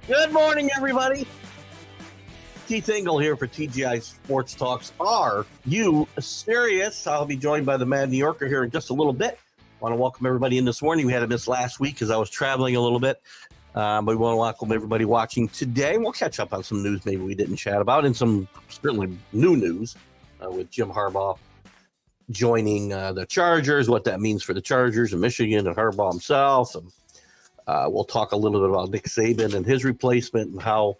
Good morning, everybody. Keith Engle here for TGI Sports Talks. Are you serious? I'll be joined by the Mad New Yorker here in just a little bit. I want to welcome everybody in this morning. We had a miss last week because I was traveling a little bit. But we want to welcome everybody watching today. We'll catch up on some news maybe we didn't chat about, and some certainly new news with Jim Harbaugh joining the Chargers, what that means for the Chargers and Michigan and Harbaugh himself. And we'll talk a little bit about Nick Saban and his replacement and how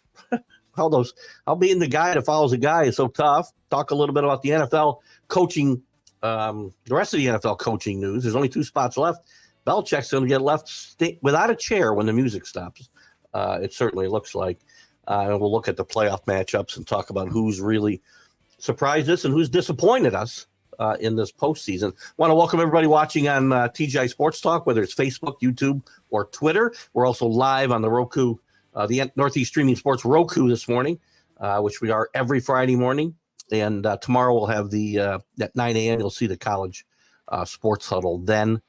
being the guy that follows a guy is so tough. Talk a little bit about the NFL coaching, the rest of the NFL coaching news. There's only 2 spots left. Belichick's going to get left without a chair when the music stops. It certainly looks like. And we'll look at the playoff matchups and talk about who's really surprised us and who's disappointed us in this postseason. Want to welcome everybody watching on TGI Sports Talk, whether it's Facebook, YouTube, or Twitter. We're also live on the Roku, the Northeast Streaming Sports Roku this morning, which we are every Friday morning. And tomorrow we'll have at 9 a.m. You'll see the college sports huddle then.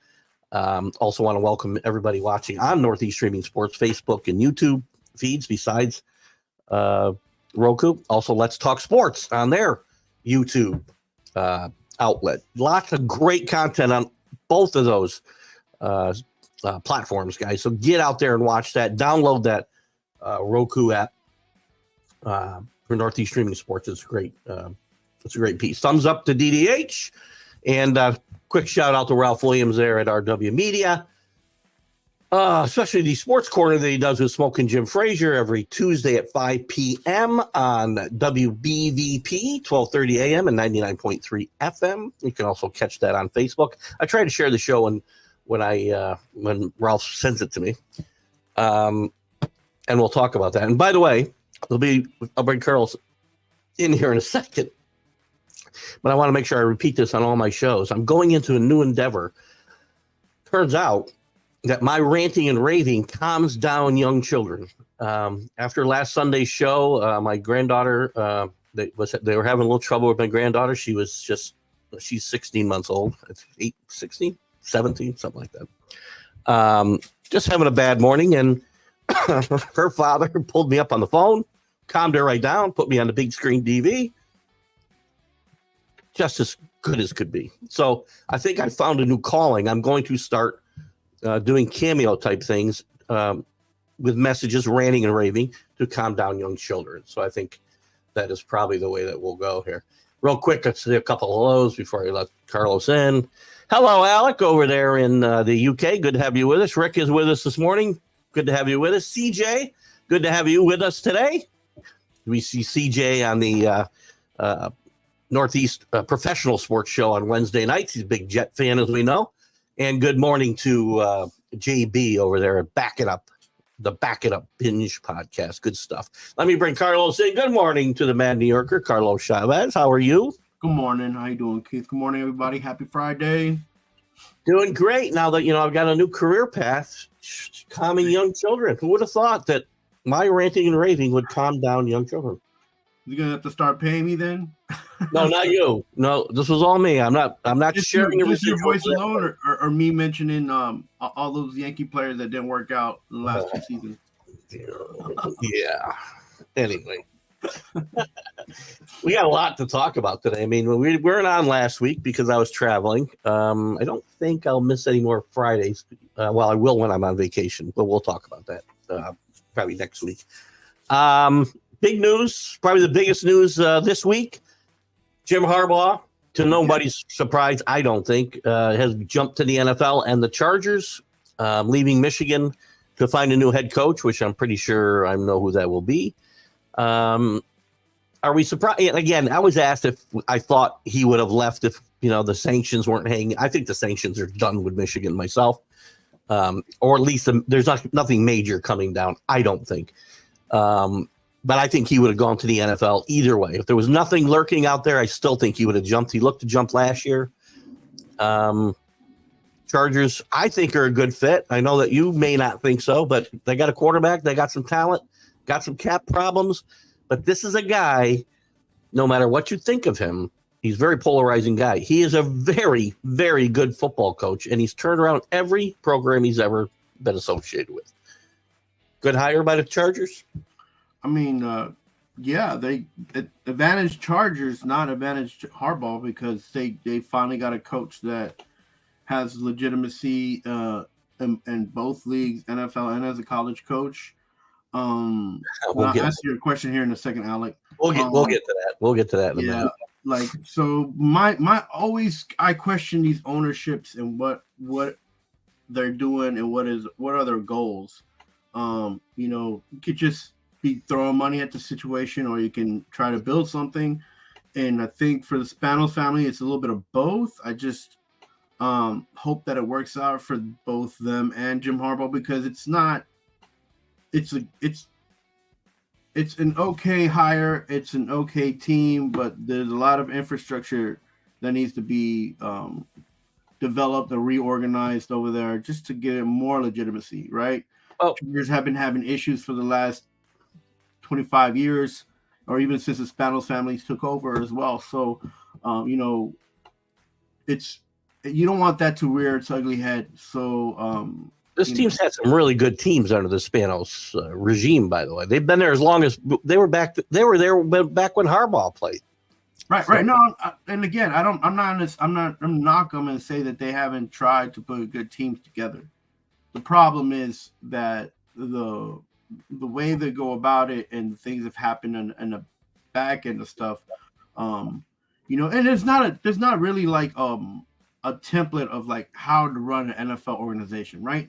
Also want to welcome everybody watching on Northeast Streaming Sports Facebook and YouTube feeds besides Roku. Also, Let's Talk Sports on their YouTube outlet. Lots of great content on both of those platforms, guys. So get out there and watch that. Download that Roku app for Northeast Streaming Sports. It's great. It's a great piece. Thumbs up to DDH. And quick shout out to Ralph Williams there at RW Media, especially the sports corner that he does with Smoke and Jim Frazier every Tuesday at 5 p.m. on WBVP, 1230 a.m. and 99.3 FM. You can also catch that on Facebook. I try to share the show when Ralph sends it to me, and we'll talk about that. And by the way, I'll bring Carlos in here in a second. But I want to make sure I repeat this on all my shows. I'm going into a new endeavor. Turns out that my ranting and raving calms down young children. After last Sunday's show, my granddaughter, they were having a little trouble with my granddaughter. She's 16 months old. 16, 17, something like that. Just having a bad morning. And her father pulled me up on the phone, calmed her right down, put me on the big screen TV. Just as good as could be. So I think I found a new calling. I'm going to start doing cameo type things with messages, ranting and raving to calm down young children. So I think that is probably the way that we'll go here. Real quick, let's say a couple of hellos before I let Carlos in. Hello, Alec, over there in the UK. Good to have you with us. Rick is with us this morning. Good to have you with us. CJ, good to have you with us today. We see CJ on the Northeast professional sports show on Wednesday nights. He's a big Jet fan, as we know. And good morning to JB over there at the Back It Up Binge podcast. Good stuff. Let me bring Carlos in. Good morning to the Mad New Yorker, Carlos Chavez. How are you? Good morning. How you doing, Keith? Good morning, everybody. Happy Friday. Doing great. Now that, I've got a new career path, calming young children. Who would have thought that my ranting and raving would calm down young children? You're going to have to start paying me then? No, not you. No, this was all me. I'm not just sharing your voice alone, or me mentioning all those Yankee players that didn't work out in the last 2 seasons. Yeah. Anyway, we got a lot to talk about today. I mean, we weren't on last week because I was traveling. I don't think I'll miss any more Fridays. Well, I will when I'm on vacation, but we'll talk about that probably next week. Big news, probably the biggest news this week. Jim Harbaugh, to nobody's surprise, I don't think, has jumped to the NFL and the Chargers, leaving Michigan to find a new head coach, which I'm pretty sure I know who that will be. Are we surprised? Again, I was asked if I thought he would have left if, the sanctions weren't hanging. I think the sanctions are done with Michigan myself, or at least there's nothing major coming down, I don't think. But I think he would have gone to the NFL either way. If there was nothing lurking out there, I still think he would have jumped. He looked to jump last year. Chargers, I think, are a good fit. I know that you may not think so, but they got a quarterback. They got some talent, got some cap problems. But this is a guy, no matter what you think of him, he's a very polarizing guy. He is a very, very good football coach, and he's turned around every program he's ever been associated with. Good hire by the Chargers? I mean, yeah, they advantage Chargers, not advantage Harbaugh, because they finally got a coach that has legitimacy in both leagues, NFL and as a college coach. I'll ask you a question here in a second, Alec. We'll get to that. We'll get to that in a minute. Like, so I question these ownerships and what they're doing and what are their goals. You could just be throwing money at the situation, or you can try to build something. And I think for the Spanos family, it's a little bit of both. I just hope that it works out for both them and Jim Harbaugh, because it's an okay hire, it's an okay team, but there's a lot of infrastructure that needs to be developed or reorganized over there just to get more legitimacy, right? Chargers have been having issues for the last 25 years, or even since the Spanos families took over as well. So, you don't want that to rear its ugly head. So, this team's had some really good teams under the Spanos regime, by the way. They've been there as long as they were back. They were there back when Harbaugh played. Right. No, and again, I'm not going to say that they haven't tried to put good teams together. The problem is that the way they go about it and things have happened in the back end of stuff, and there's not really like a template of like how to run an NFL organization, right?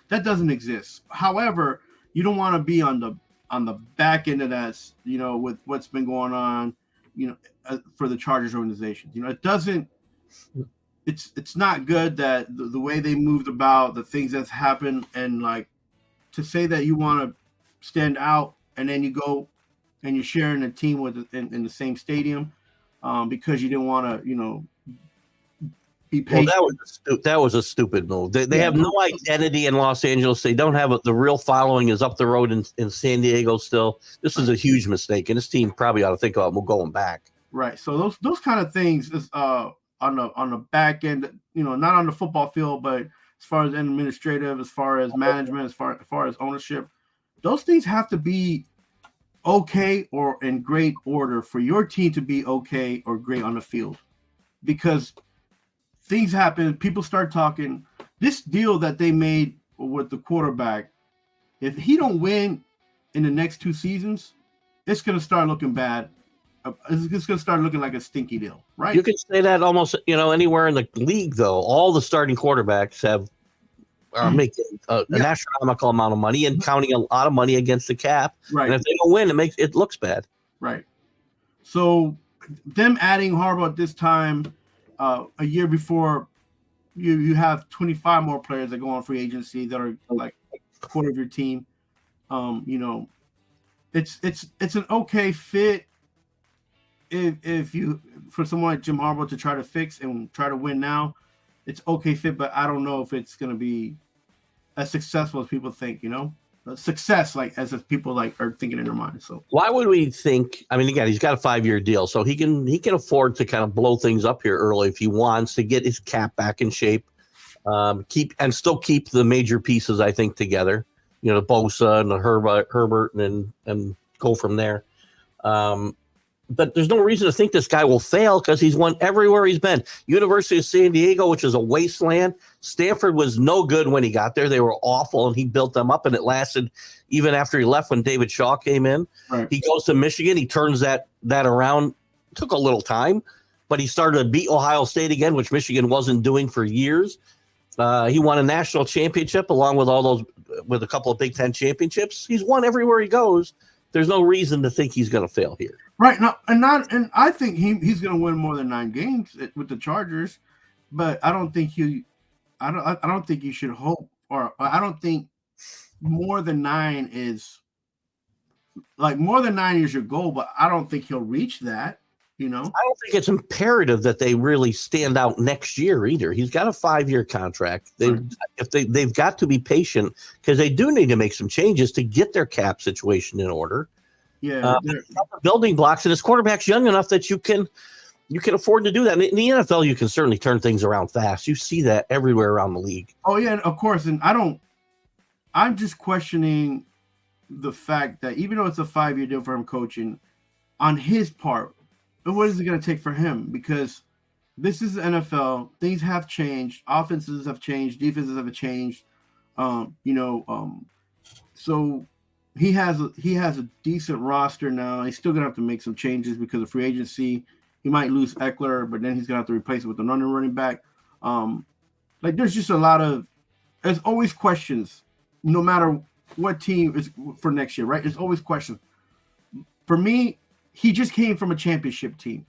That doesn't exist. However, you don't want to be on the back end of that, with what's been going on, for the Chargers organization. It doesn't. It's not good that the way they moved about, the things that's happened, and like to say that you want to stand out and then you go and you're sharing a team in the same stadium because you didn't want to, be patient. Well, that was a stupid move. They have no identity in Los Angeles. They don't have the real following is up the road in San Diego still. This is a huge mistake, and this team probably ought to think about going back. Right. So those kind of things is on the back end, not on the football field, but as far as administrative, as far as management, as far as ownership, those things have to be okay or in great order for your team to be okay or great on the field, because things happen. People start talking. This deal that they made with the quarterback, if he don't win in the next 2 seasons, it's going to start looking bad. It's going to start looking like a stinky deal, right? You can say that almost, anywhere in the league, though. All the starting quarterbacks are making an astronomical amount of money and counting a lot of money against the cap. Right. And if they don't win, it looks bad. Right. So them adding Harbaugh at this time, a year before you have 25 more players that go on free agency that are like a quarter of your team. It's an okay fit if you, for someone like Jim Harbaugh to try to fix and try to win now, it's okay fit, but I don't know if it's going to be as successful as people think, success, like as if people like are thinking in their mind. So why would we think? I mean, again, he's got a 5-year deal, so he can afford to kind of blow things up here early if he wants to get his cap back in shape, keep the major pieces, I think, together. The Bosa and the Herbert and go from there. But there's no reason to think this guy will fail because he's won everywhere he's been. University of San Diego, which is a wasteland. Stanford was no good when he got there. They were awful, and he built them up, and it lasted even after he left when David Shaw came in. Right. He goes to Michigan. He turns that around. Took a little time, but he started to beat Ohio State again, which Michigan wasn't doing for years. He won a national championship along with a couple of Big Ten championships. He's won everywhere he goes. There's no reason to think he's going to fail here. Right. And I think he's going to win more than 9 games with the Chargers, but I don't think you should hope, or I don't think more than 9 is your goal, but I don't think he'll reach that. I don't think it's imperative that they really stand out next year either. He's got a 5-year contract. They've got to be patient because they do need to make some changes to get their cap situation in order. Yeah, building blocks, and his quarterback's young enough that you can afford to do that. In the NFL, you can certainly turn things around fast. You see that everywhere around the league. Oh yeah, of course. And I'm just questioning the fact that even though it's a 5-year deal for him coaching, on his part, what is it going to take for him? Because this is the NFL. Things have changed. Offenses have changed. Defenses have changed. So he has a decent roster now. He's still going to have to make some changes because of free agency. He might lose Eckler, but then he's going to have to replace it with another running back. There's just a lot of – there's always questions no matter what team is for next year, right? There's always questions. For me, he just came from a championship team.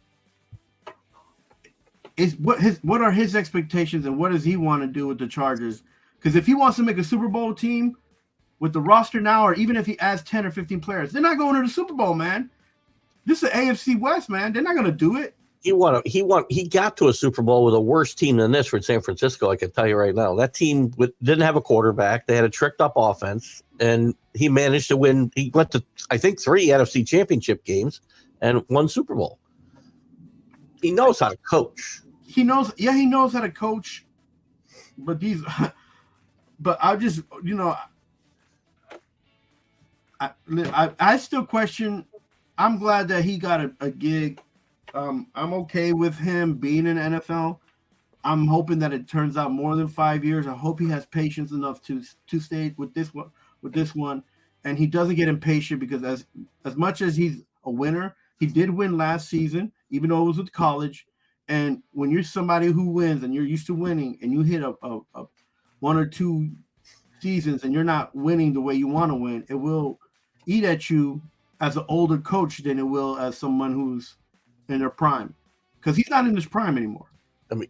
What are his expectations and what does he want to do with the Chargers? Because if he wants to make a Super Bowl team with the roster now, or even if he adds 10 or 15 players, they're not going to the Super Bowl, man. This is the AFC West, man. They're not going to do it. He got to a Super Bowl with a worse team than this for San Francisco. I can tell you right now, that team didn't have a quarterback. They had a tricked up offense, and he managed to win. He went to, I think, 3 NFC Championship games and 1 Super Bowl. He knows how to coach. He knows how to coach. But I just, I still question. I'm glad that he got a gig. I'm okay with him being in the NFL. I'm hoping that it turns out more than 5 years. I hope he has patience enough to stay with this one, and he doesn't get impatient because as much as he's a winner, he did win last season, even though it was with college. And when you're somebody who wins and you're used to winning, and you hit a 1 or 2 seasons and you're not winning the way you want to win, it will eat at you as an older coach than it will as someone who's in their prime, because he's not in his prime anymore. I mean,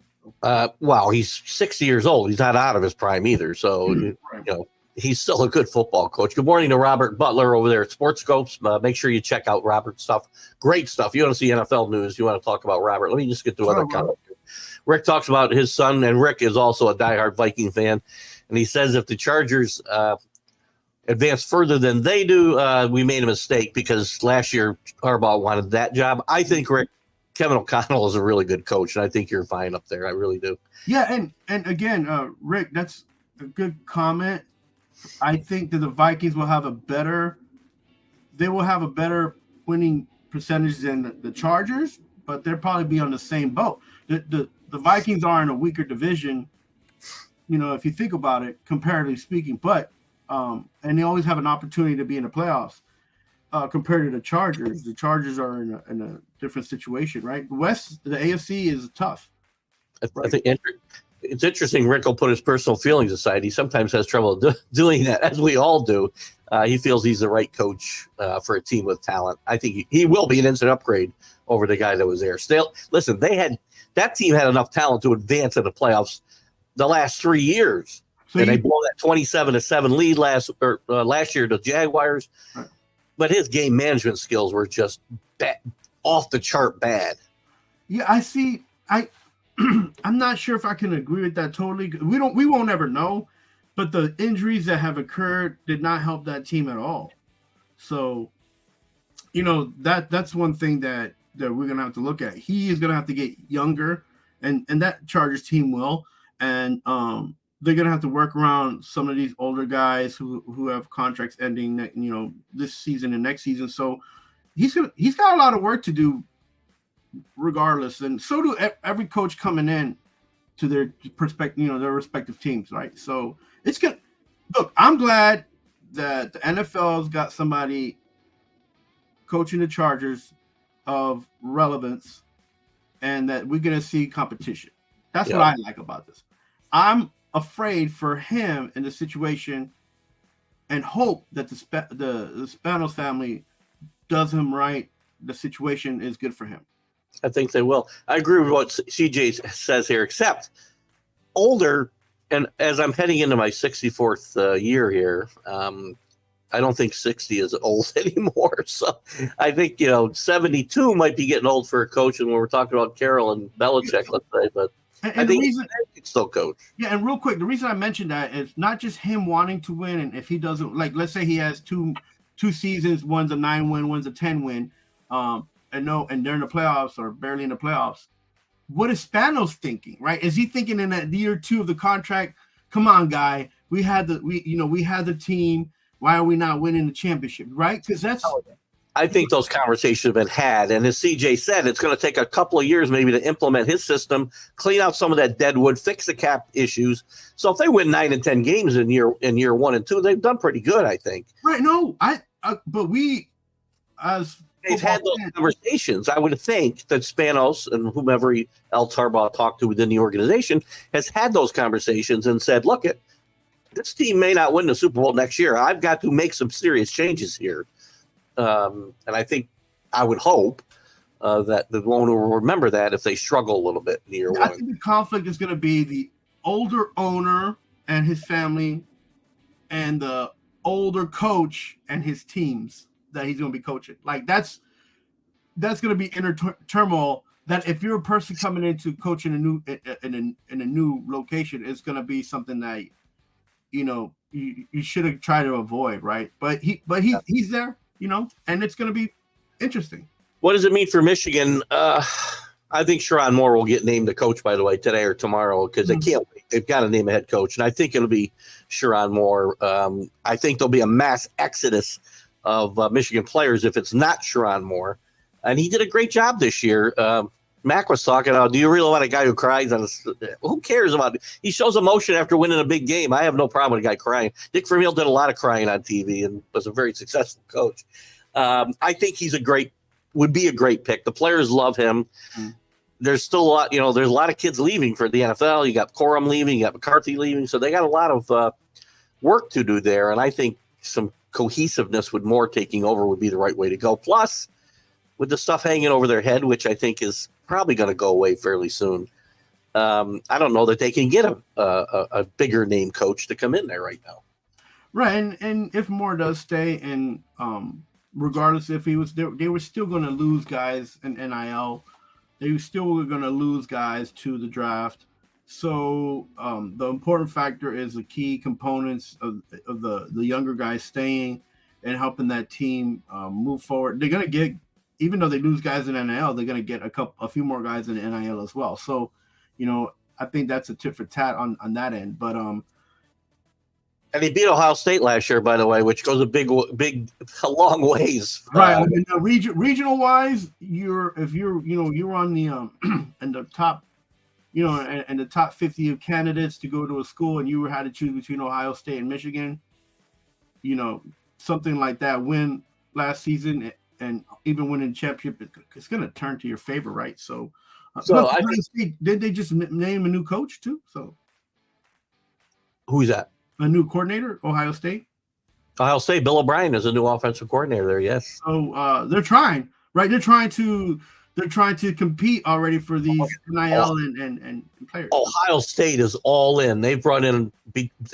he's 60 years old. He's not out of his prime either. So, he's still a good football coach. Good morning to Robert Butler over there at Sports Scopes. Make sure you check out Robert's stuff. Great stuff. You want to see NFL news, you want to talk about Robert. Let me just get to other comments. Rick talks about his son, and Rick is also a diehard Viking fan. And he says if the Chargers advance further than they do, we made a mistake because last year Harbaugh wanted that job. I think, Rick, Kevin O'Connell is a really good coach, and I think you're fine up there. I really do. Yeah, and again, Rick, that's a good comment. I think that the Vikings will have a better winning percentage than the Chargers, but they'll probably be on the same boat. The Vikings are in a weaker division, if you think about it, comparatively speaking, but and they always have an opportunity to be in the playoffs compared to the Chargers. The Chargers are in a different situation, right? The AFC is tough. I think it's interesting. Rick will put his personal feelings aside. He sometimes has trouble doing that, as we all do. He feels he's the right coach for a team with talent. I think he will be an instant upgrade over the guy that was there. Still, listen, that team had enough talent to advance in the playoffs the last 3 years. And they blow that 27-7 lead last year to Jaguars. Right. But his game management skills were just off the chart bad. Yeah, I see. I'm not sure if I can agree with that totally. We won't ever know. But the injuries that have occurred did not help that team at all. So, that's one thing that we're gonna have to look at. He is gonna have to get younger, and that Chargers team will. And they're gonna have to work around some of these older guys who have contracts ending, this season and next season. So he's got a lot of work to do, regardless. And so do every coach coming in to their their respective teams, right? So it's gonna look. I'm glad that the NFL's got somebody coaching the Chargers of relevance, and that we're gonna see competition. That's what I like about this. I'm afraid for him in the situation, and hope that the Spanos family does him right. The situation is good for him. I think they will. I agree with what CJ says here, except older. And as I'm heading into my 64th year here, I don't think 60 is old anymore. So I think, 72 might be getting old for a coach. And when we're talking about Carroll and Belichick, let's say, but I think he can still coach. Yeah, and real quick, the reason I mentioned that is not just him wanting to win, and if he doesn't, let's say he has two seasons, one's a 9-win, one's a 10-win, and they're in the playoffs or barely in the playoffs. What is Spanos thinking, right? Is he thinking in that year 2 of the contract? Come on, guy, we had the team. Why are we not winning the championship? Right? Because that's. I think those conversations have been had. And as CJ said, it's going to take a couple of years maybe to implement his system, clean out some of that dead wood, fix the cap issues. So if they win 9 and 10 games in year 1 and 2, they've done pretty good, I think. Right. No, but we, as they've had those conversations. I would think that Spanos and whomever else Harbaugh talked to within the organization has had those conversations and said, look, this team may not win the Super Bowl next year. I've got to make some serious changes here. And I would hope that the owner will remember that if they struggle a little bit in year 1. I think the conflict is going to be the older owner and his family and the older coach and his teams that he's going to be coaching. Like that's going to be inner turmoil. That if you're a person coming into coaching in a new location, it's going to be something that you should have tried to avoid, right? But he's there. And it's going to be interesting. What does it mean for Michigan? I think Sherrone Moore will get named the coach, by the way, today or tomorrow, because they can't wait. They've got to name a head coach, and I think it'll be Sherrone Moore. I think there'll be a mass exodus of Michigan players if it's not Sherrone Moore. And he did a great job this year. Mac was talking about, do you really want a guy who cries on who cares about it? He shows emotion after winning a big game. I have no problem with a guy crying. Dick Vermeil did a lot of crying on TV and was a very successful coach. I think he's would be a great pick. The players love him. There's still a lot, there's a lot of kids leaving for the NFL. You got Corum leaving, you got McCarthy leaving. So they got a lot of work to do there. And I think some cohesiveness with Moore taking over would be the right way to go. Plus, with the stuff hanging over their head, which I think is probably going to go away fairly soon. I don't know that they can get a bigger name coach to come in there right now. Right, and if Moore does stay, and regardless if he was there, they were still going to lose guys in NIL. They still were going to lose guys to the draft. So the important factor is the key components of the younger guys staying and helping that team move forward. They're going to get. Even though they lose guys in NIL, they're going to get a few more guys in NIL as well. So, I think that's a tit for tat on that end. But and he beat Ohio State last year, by the way, which goes a long ways. Right. And regional wise, you're on the in the top, and the top 50 of candidates to go to a school, and you had to choose between Ohio State and Michigan. Something like that win last season. And even winning championship, it's going to turn to your favor, right? So I think did they just name a new coach too? So who's that? A new coordinator, Ohio State. Ohio State, Bill O'Brien is a new offensive coordinator there. Yes. So they're trying, right? They're trying to compete already for these NIL and players. Ohio State is all in. They've brought in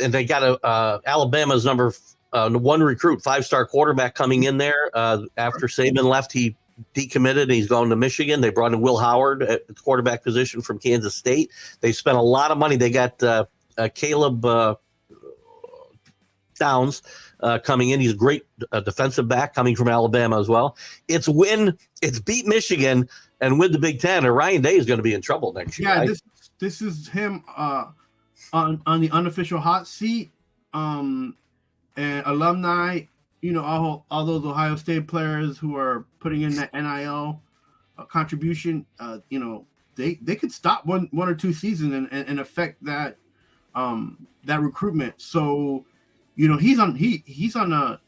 and they got Alabama's number 1 recruit, 5-star quarterback coming in there. After Saban left, he decommitted and he's going to Michigan. They brought in Will Howard at the quarterback position from Kansas State. They spent a lot of money. They got Caleb Downs coming in. He's a great defensive back coming from Alabama as well. It's beat Michigan and win the Big Ten, or Ryan Day is going to be in trouble next year. Yeah, this is him on the unofficial hot seat. And alumni, all those Ohio State players who are putting in that NIL contribution, they could stop one or two seasons and affect that recruitment. So, he's on the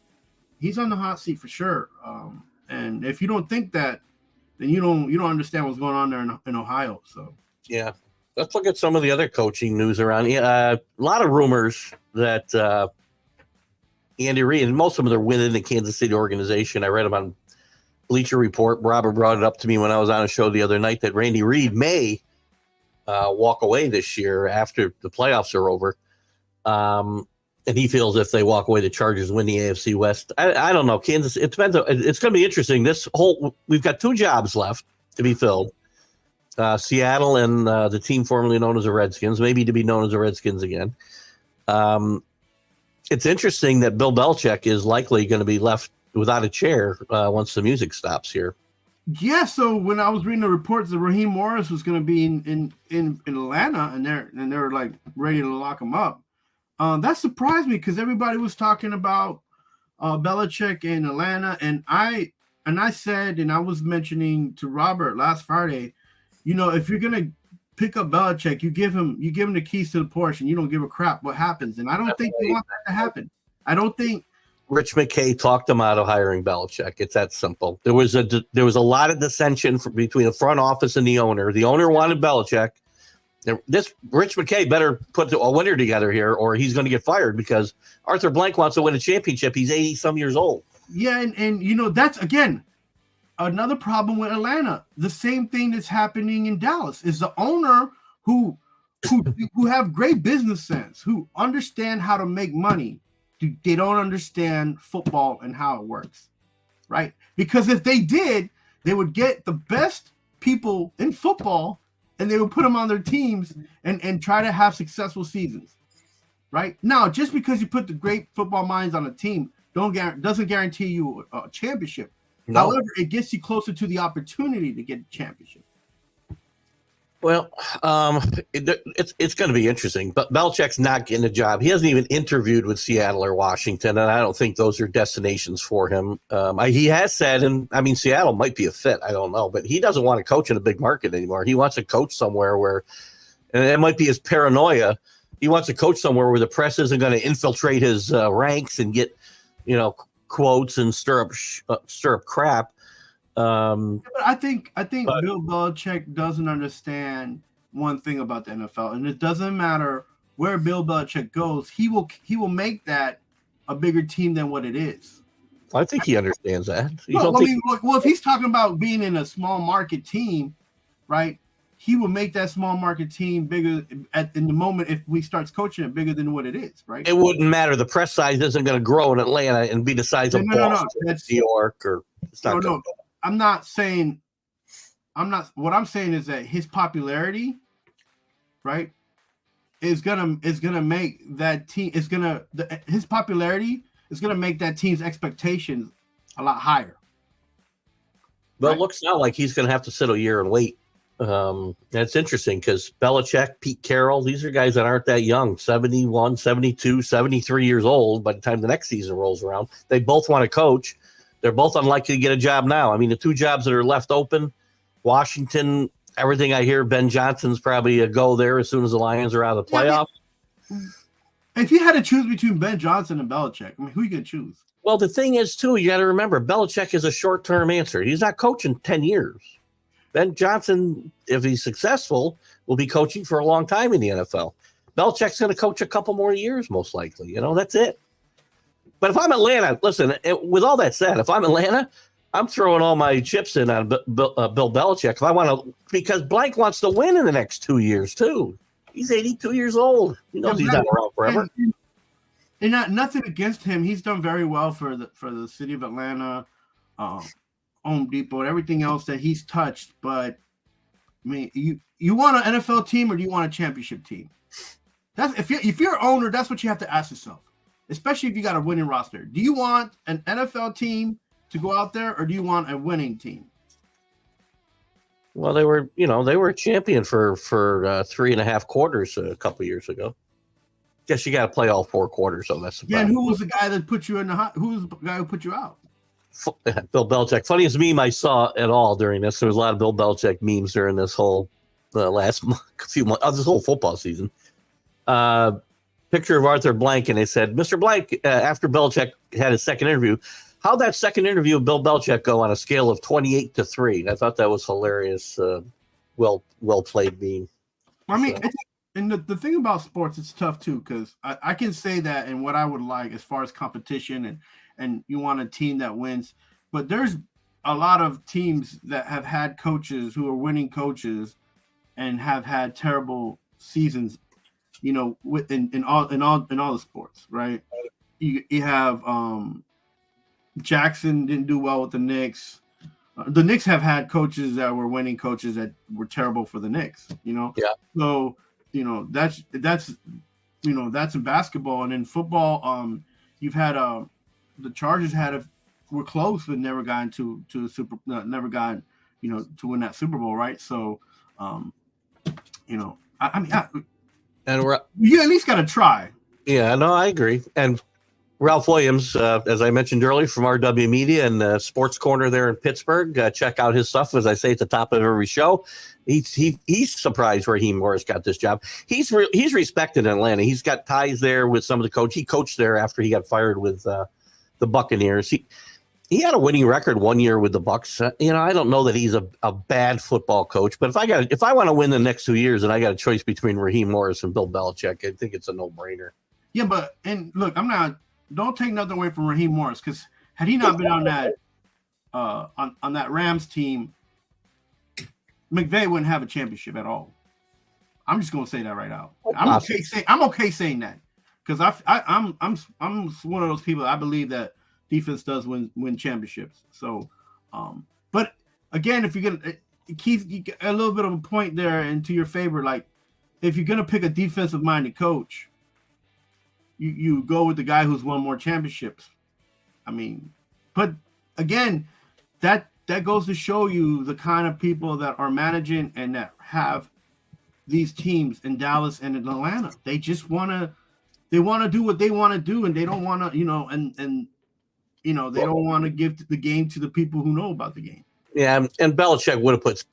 hot seat for sure. And if you don't think that, then you don't understand what's going on there in Ohio. So yeah, let's look at some of the other coaching news around. A lot of rumors that. Andy Reid, and most of them are within the Kansas City organization. I read them on Bleacher Report. Robert brought it up to me when I was on a show the other night that Randy Reid may walk away this year after the playoffs are over. And he feels if they walk away, the Chargers win the AFC West. I don't know. Kansas, it depends. It's going to be interesting. We've got 2 jobs left to be filled. Seattle and the team formerly known as the Redskins, maybe to be known as the Redskins again. It's interesting that Bill Belichick is likely going to be left without a chair once the music stops here. Yeah, so when I was reading the reports that Raheem Morris was going to be in Atlanta, and they're like ready to lock him up, that surprised me because everybody was talking about Belichick in Atlanta, and I said, and I was mentioning to Robert last Friday, if you're gonna pick up Belichick, you give him the keys to the Porsche, and you don't give a crap what happens. And I don't think they want that to happen. I don't think Rich McKay talked him out of hiring Belichick. It's that simple. There was a lot of dissension between the front office and the owner. The owner wanted Belichick. This Rich McKay better put a winner together here, or he's going to get fired, because Arthur Blank wants to win a championship. He's 80-some years old. Yeah, and that's again another problem with Atlanta. The same thing that's happening in Dallas is the owner who have great business sense, who understand how to make money. They don't understand football and how it works, right? Because if they did, they would get the best people in football and they would put them on their teams and try to have successful seasons, right? Now, just because you put the great football minds on a team doesn't guarantee you a championship. No. However, it gets you closer to the opportunity to get a championship. Well, it's going to be interesting, but Belichick's not getting a job. He hasn't even interviewed with Seattle or Washington, and I don't think those are destinations for him. He has said, and I mean, Seattle might be a fit. I don't know, but he doesn't want to coach in a big market anymore. He wants to coach somewhere where, and it might be his paranoia, he wants to coach somewhere where the press isn't going to infiltrate his ranks and get, quotes and stir up crap. But I think Bill Belichick doesn't understand one thing about the NFL, and it doesn't matter where Bill Belichick goes, he will make that a bigger team than what it is. I think he understands that. Well, if he's talking about being in a small market team, right? He will make that small market team bigger in the moment if we starts coaching it bigger than what it is, right? It wouldn't matter. The press size isn't going to grow in Atlanta and be the size of Boston, New York, or it's not. No. What I'm saying is that his popularity, right, is gonna make that team his popularity is gonna make that team's expectations a lot higher. Well, It looks now like he's gonna have to sit a year and wait. That's interesting because Belichick, Pete Carroll, these are guys that aren't that young, 71, 72, 73 years old by the time the next season rolls around. They both want to coach. They're both unlikely to get a job now. I mean, the two jobs that are left open, Washington, everything I hear, Ben Johnson's probably a go there as soon as the Lions are out of the playoffs. Yeah, if you had to choose between Ben Johnson and Belichick, I mean, who you going to choose? Well, the thing is, too, you got to remember, Belichick is a short-term answer. He's not coaching 10 years. Ben Johnson, if he's successful, will be coaching for a long time in the NFL. Belichick's going to coach a couple more years, most likely. That's it. But if I'm Atlanta, listen, with all that said, if I'm Atlanta, I'm throwing all my chips in on Bill Belichick. If I want to, because Blank wants to win in the next 2 years, too. He's 82 years old. He knows he's not around forever. And nothing against him. He's done very well for the city of Atlanta, Home Depot, and everything else that he's touched. But I mean, you want an NFL team or do you want a championship team? That's if you're an owner, that's what you have to ask yourself. Especially if you got a winning roster. Do you want an NFL team to go out there, or do you want a winning team? Well, they were a champion for 3.5 quarters a couple years ago. Guess you got to play all 4 quarters, so that's the problem. And who was the guy that put you in who was the guy who put you out? Bill Belichick. Funniest meme I saw at all during this. There was a lot of Bill Belichick memes during this whole last few months of this whole football season. Picture of Arthur Blank, and they said, Mr. Blank, after Belichick had his second interview, how'd that second interview of Bill Belichick go on a scale of 28 to 3? I thought that was hilarious. Well played meme. I mean, and the thing about sports, it's tough too, because I can say that and what I would like as far as competition and you want a team that wins, but there's a lot of teams that have had coaches who are winning coaches and have had terrible seasons. In all the sports, right? You have Jackson didn't do well with the Knicks. The Knicks have had coaches that were winning coaches that were terrible for the Knicks. Yeah. So that's in basketball, and in football, you've had the Chargers were close but never gotten to never got to win that Super Bowl, right? So And you at least got to try. Yeah, no, I agree. And Ralph Williams, as I mentioned earlier, from RW Media and Sports Corner there in Pittsburgh. Check out his stuff, as I say at the top of every show. He's surprised Raheem Morris got this job. He's respected in Atlanta. He's got ties there with some of the coach. He coached there after he got fired with the Buccaneers. He had a winning record 1 year with the Bucs. I don't know that he's a bad football coach, but if I want to win the next 2 years and I got a choice between Raheem Morris and Bill Belichick, I think it's a no-brainer. Yeah, and look, don't take nothing away from Raheem Morris, because had he not been on that on that Rams team, McVay wouldn't have a championship at all. I'm just gonna say that right now. I'm okay saying that, because I'm one of those people. I believe that defense does win championships. So, but again, if you're gonna Keith, you get a little bit of a point there into your favor. Like, if you're gonna pick a defensive minded coach, you go with the guy who's won more championships. I mean, but again, that goes to show you the kind of people that are managing and that have these teams in Dallas and in Atlanta. They just want to do what they want to do, and they don't want to, they don't want to give the game to the people who know about the game. Yeah, and Belichick would have put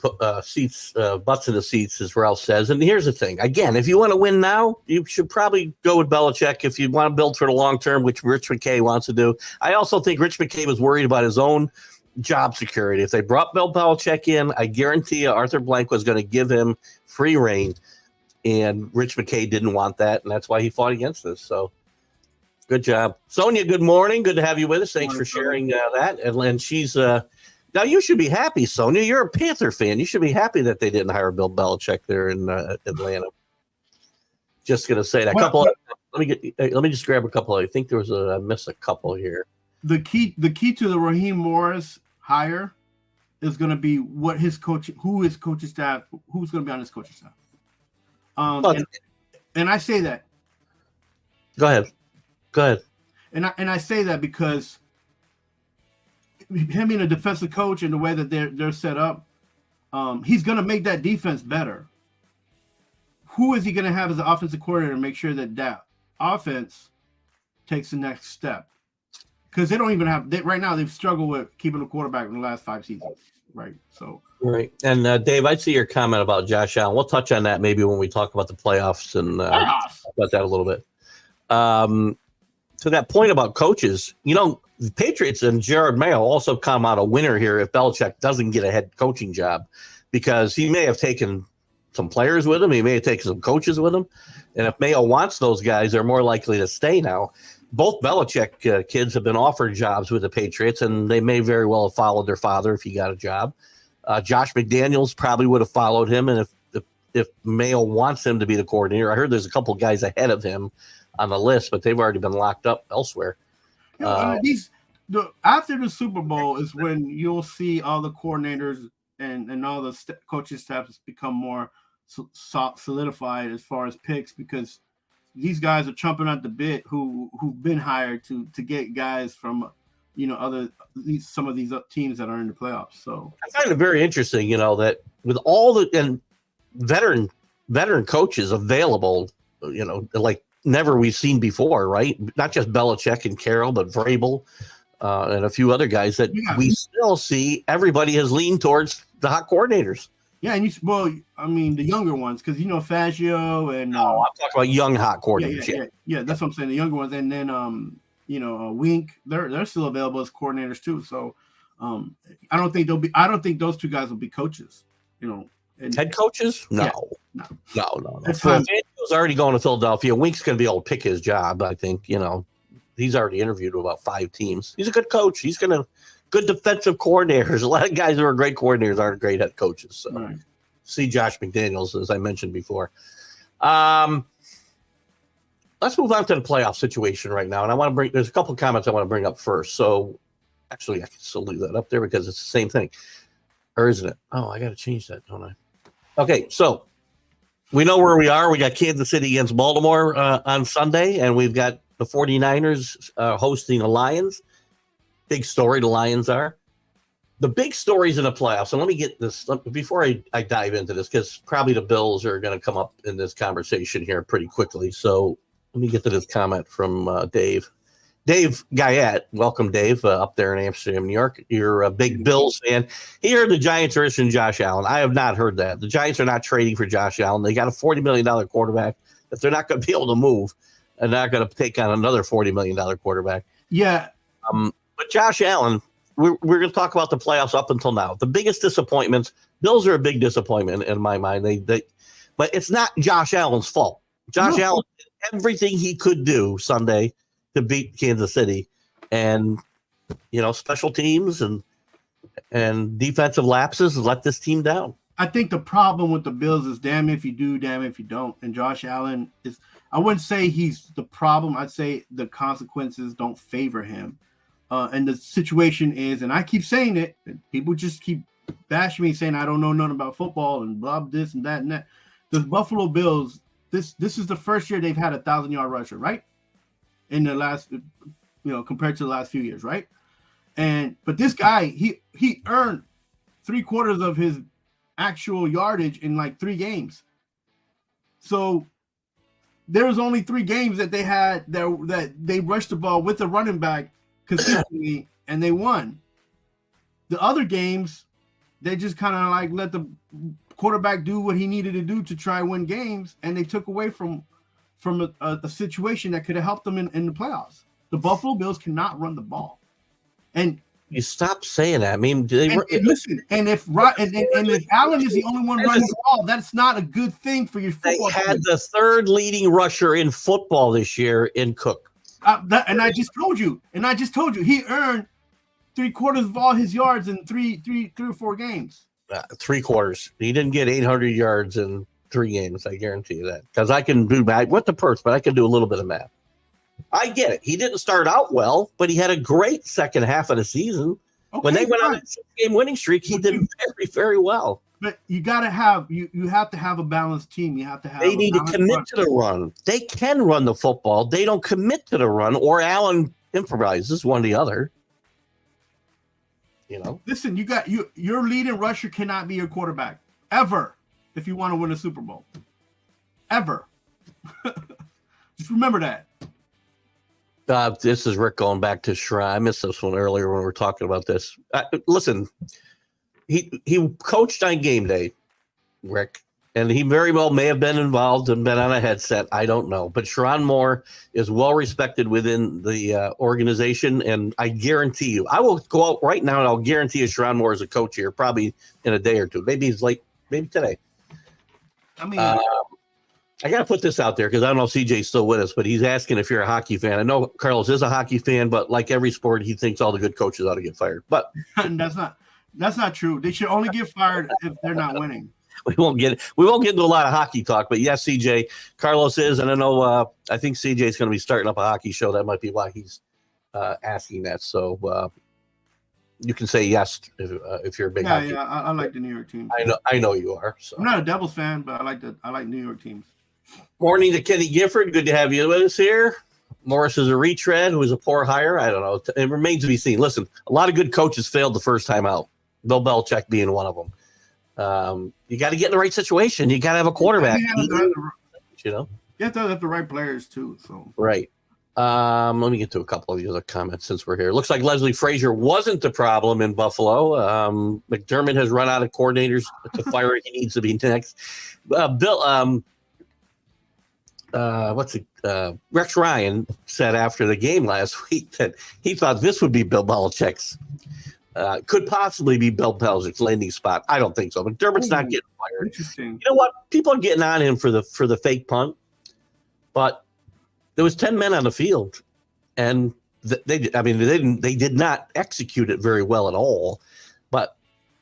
butts in the seats, as Ralph says. And here's the thing. Again, if you want to win now, you should probably go with Belichick if you want to build for the long term, which Rich McKay wants to do. I also think Rich McKay was worried about his own job security. If they brought Bill Belichick in, I guarantee you Arthur Blank was going to give him free reign. And Rich McKay didn't want that, and that's why he fought against this. So good job. Sonia, good morning. Good to have you with us. Thanks for sharing that. And she's now you should be happy, Sonia. You're a Panther fan. You should be happy that they didn't hire Bill Belichick there in Atlanta. Just going to say that. Let me just grab a couple. I think I missed a couple here. The key to the Raheem Morris hire is going to be who's going to be on his coaching staff. And I say that. Go ahead. And I say that because him being a defensive coach and the way that they're set up, he's going to make that defense better. Who is he going to have as an offensive coordinator to make sure that offense takes the next step? Because they don't even have right now. They've struggled with keeping a quarterback in the last 5 seasons, right? So right. And Dave, I see your comment about Josh Allen. We'll touch on that maybe when we talk about the playoffs and about that a little bit. To that point about coaches, the Patriots and Jared Mayo also come out a winner here if Belichick doesn't get a head coaching job, because he may have taken some players with him. He may have taken some coaches with him. And if Mayo wants those guys, they're more likely to stay now. Both Belichick kids have been offered jobs with the Patriots, and they may very well have followed their father if he got a job. Josh McDaniels probably would have followed him, and if Mayo wants him to be the coordinator, I heard there's a couple guys ahead of him on the list, but they've already been locked up elsewhere. After the Super Bowl is when you'll see all the coordinators and all the coaching staffs become more solidified as far as picks, because these guys are chomping at the bit who've been hired to get guys from some of these teams that are in the playoffs. So I find it very interesting, that with all the veteran coaches available, like never we've seen before, right? Not just Belichick and Carroll, but Vrabel and a few other guys that we still see. Everybody has leaned towards the hot coordinators. Yeah, and the younger ones, because Fangio and no, I'm talking about young hot coordinators. Yeah, that's what I'm saying. The younger ones, and then Wink, they're still available as coordinators too. So I don't think those two guys will be coaches. Head coaches? No. Fangio's already going to Philadelphia. Wink's going to be able to pick his job. I think he's already interviewed about 5 teams. He's a good coach. He's going to. Good defensive coordinators. A lot of guys who are great coordinators aren't great head coaches. So right. See Josh McDaniels, as I mentioned before. Let's move on to the playoff situation right now. And there's a couple of comments I want to bring up first. So actually, I can still leave that up there because it's the same thing. Or isn't it? Oh, I got to change that, don't I? Okay, so we know where we are. We got Kansas City against Baltimore on Sunday, and we've got the 49ers hosting the Lions. Big story, the Lions are. The big stories in the playoffs, and let me get this before I dive into this, because probably the Bills are going to come up in this conversation here pretty quickly. So let me get to this comment from Dave. Dave Guyette, welcome, Dave, up there in Amsterdam, New York. You're a big Bills fan. He heard the Giants are interested in Josh Allen. I have not heard that. The Giants are not trading for Josh Allen. They got a $40 million quarterback that they're not going to be able to move, and they're not going to take on another $40 million quarterback. Yeah. But Josh Allen, we're going to talk about the playoffs up until now. The biggest disappointments, Bills are a big disappointment in my mind. But it's not Josh Allen's fault. Josh Allen did everything he could do Sunday to beat Kansas City, and special teams and defensive lapses let this team down. I think the problem with the Bills is damn if you do, damn if you don't. And Josh Allen is, I wouldn't say he's the problem. I'd say the consequences don't favor him. And the situation is, and I keep saying it, and people just keep bashing me saying I don't know nothing about football and blah, this and that and that. The Buffalo Bills, this is the first year they've had a 1,000-yard rusher, right? In the last, compared to the last few years, right? But this guy, he earned 3/4 of his actual yardage in like 3 games. So there was only 3 games that they had that they rushed the ball with the running back consistently, and they won. The other games, they just kind of like let the quarterback do what he needed to do to try and win games, and they took away from a situation that could have helped them in the playoffs. The Buffalo Bills cannot run the ball, and you stop saying that. I mean, listen. And if Allen is the only one running the ball, that's not a good thing for your football. They had the 3rd leading rusher in football this year in Cook. I just told you, he earned 3/4 of all his yards in three or 4 games. 3/4. He didn't get 800 yards in 3 games. I guarantee you that, because I can do math with the perks, but I can do a little bit of math. I get it. He didn't start out well, but he had a great second half of the season. Okay, when they went on a 6-game winning streak, he did very, very well. But you gotta have you have to have a balanced team. You have to have. They need to commit to the run. They can run the football. They don't commit to the run, or Allen improvises, one or the other. Listen, your leading rusher cannot be your quarterback ever if you want to win a Super Bowl. Ever. Just remember that. This is Rick going back to Shrine. I missed this one earlier when we were talking about this. Listen, he coached on game day, Rick, and he very well may have been involved and been on a headset. I don't know. But Sherrone Moore is well respected within the organization, and I guarantee you, I will go out right now and I'll guarantee you Sherrone Moore is a coach here probably in a day or two. Maybe he's late, maybe today. I mean, I got to put this out there because I don't know if CJ's still with us, but he's asking if you're a hockey fan. I know Carlos is a hockey fan, but like every sport, he thinks all the good coaches ought to get fired. But that's not true. They should only get fired if they're not winning. We won't get into a lot of hockey talk, but yes, CJ, Carlos is, and I know I think CJ is going to be starting up a hockey show. That might be why he's asking that. So you can say yes if you're a big hockey. Yeah, I like the New York teams. I know you are. So. I'm not a Devils fan, but I like New York teams. Morning to Kenny Gifford. Good to have you with us here. Morris is a retread who is a poor hire. I don't know. It remains to be seen. Listen, a lot of good coaches failed the first time out. Bill Belichick being one of them. You got to get in the right situation. You got to have a quarterback. You have to have the right players too. So right. Let me get to a couple of the other comments since we're here. Looks like Leslie Frazier wasn't the problem in Buffalo. McDermott has run out of coordinators to fire. He needs to be next. Bill. Rex Ryan said after the game last week that he thought this would be Bill Belichick's, could possibly be Bill Belichick's landing spot. I don't think so. McDermott's not getting fired. You know what? People are getting on him for the fake punt, but there was 10 men on the field, and they did not execute it very well at all. But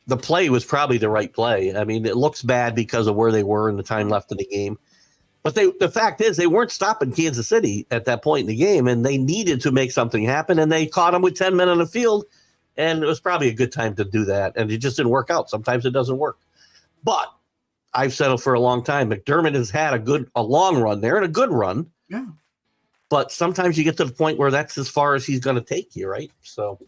the play was probably the right play. I mean, it looks bad because of where they were and the time left in the game. But the fact is, they weren't stopping Kansas City at that point in the game, and they needed to make something happen, and they caught them with 10 men on the field, and it was probably a good time to do that, and it just didn't work out. Sometimes it doesn't work. But I've said it for a long time. McDermott has had a long run there and a good run. Yeah. But sometimes you get to the point where that's as far as he's going to take you, right? So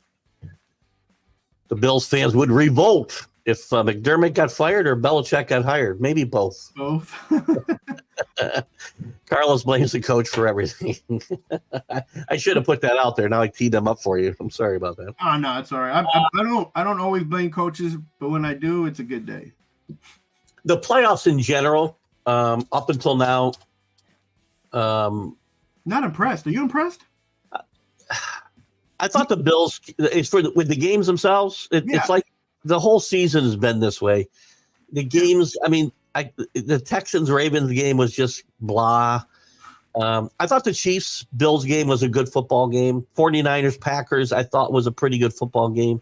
the Bills fans would revolt if McDermott got fired or Belichick got hired. Maybe both. Both. Carlos blames the coach for everything. I should have put that out there. Now I teed them up for you. I'm sorry about that. Oh no, it's all right. I don't always blame coaches, but when I do, it's a good day. The playoffs in general, up until now, not impressed. Are you impressed? I thought the Bills. It's with the games themselves. It's like the whole season has been this way. The games. I mean, the Texans-Ravens game was just blah. I thought the Chiefs-Bills game was a good football game. 49ers-Packers, I thought was a pretty good football game.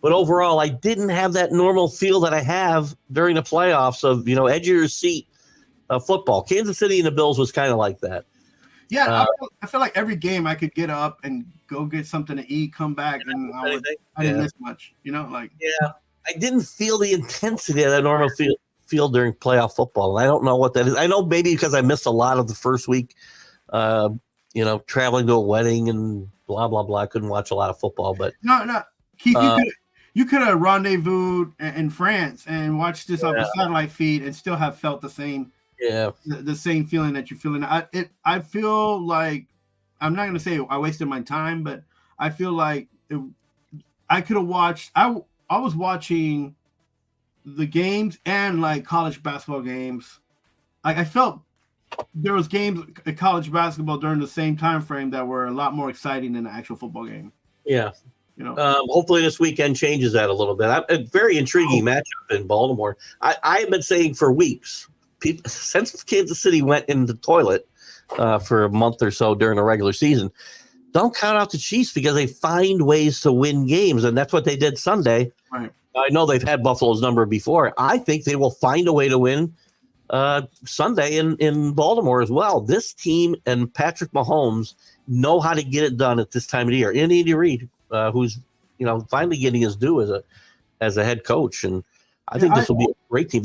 But overall, I didn't have that normal feel that I have during the playoffs of, edge of your seat football. Kansas City and the Bills was kind of like that. Yeah, I feel like every game I could get up and go get something to eat, come back, and I didn't miss much. Yeah, I didn't feel the intensity that I normally feel during playoff football. And I don't know what that is. I know maybe because I missed a lot of the first week, traveling to a wedding and blah, blah, blah. I couldn't watch a lot of football. But no. Keith, you could have rendezvoused in France and watched this off the satellite feed and still have felt the same the same feeling that you're feeling. I feel like, I'm not going to say I wasted my time, but I feel like I could have watched. I was watching the games and like college basketball games. I felt there was games at college basketball during the same time frame that were a lot more exciting than the actual football game. Yeah. Hopefully this weekend changes that a little bit. A very intriguing matchup in Baltimore. I have been saying for weeks, since Kansas City went in the toilet for a month or so during the regular season, don't count out the Chiefs because they find ways to win games, and that's what they did Sunday. Right. I know they've had Buffalo's number before. I think they will find a way to win Sunday in Baltimore as well. This team and Patrick Mahomes know how to get it done at this time of the year. And Andy Reid, who's finally getting his due as a head coach, and I think this will be a great team.